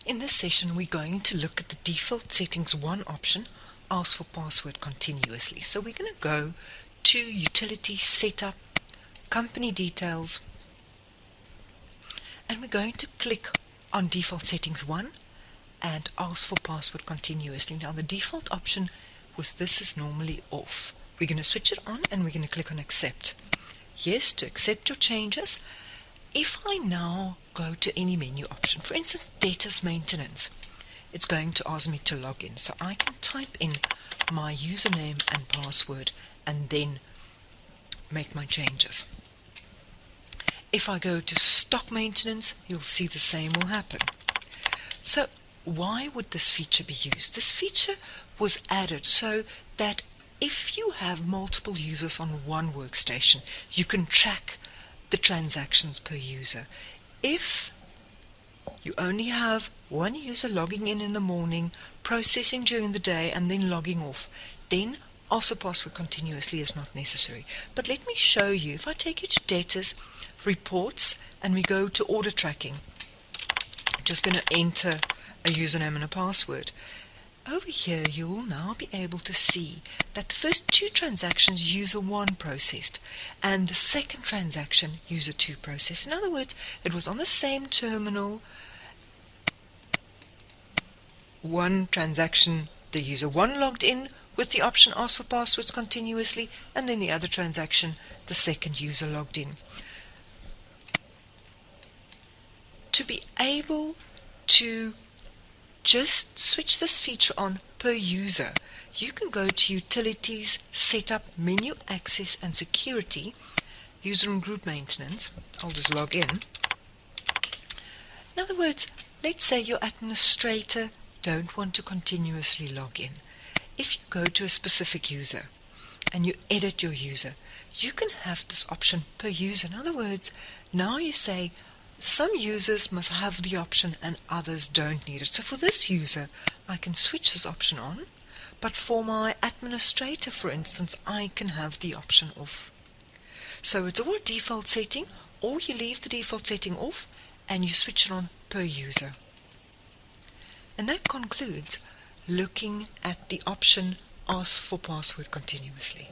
In this session, we're going to look at the default settings 1 option, ask for password continuously. So we're going to go to Utility Setup, Company Details, and we're going to click on Default Settings 1 and ask for password continuously. Now the default option with this is normally off. We're going to switch it on and we're going to click on Accept. Yes, to accept your changes. If I now go to any menu option, for instance, Data's Maintenance, it's going to ask me to log in. So I can type in my username and password and then make my changes. If I go to Stock Maintenance, you'll see the same will happen. So why would this feature be used? This feature was added so that if you have multiple users on one workstation, you can track the transactions per user. If you only have one user logging in the morning, processing during the day, and then logging off, then also password continuously is not necessary. But let me show you. If I take you to Data's Reports and we go to Order Tracking, I'm just going to enter a username and a password. Over here, you'll now be able to see that the first 2 transactions user 1 processed and the second transaction user 2 processed. In other words, it was on the same terminal. One transaction, the user 1 logged in with the option ask for passwords continuously, and then the other transaction, the second user logged in. To be able to just switch this feature on per user, you can go to Utilities, Setup, Menu Access and Security, User and Group Maintenance. I'll just log in. In other words, let's say your administrator don't want to continuously log in. If you go to a specific user and you edit your user, you can have this option per user. In other words, now you say, some users must have the option and others don't need it. So for this user, I can switch this option on, but for my administrator, for instance, I can have the option off. So it's all a default setting, or you leave the default setting off and you switch it on per user. And that concludes looking at the option ask for password continuously.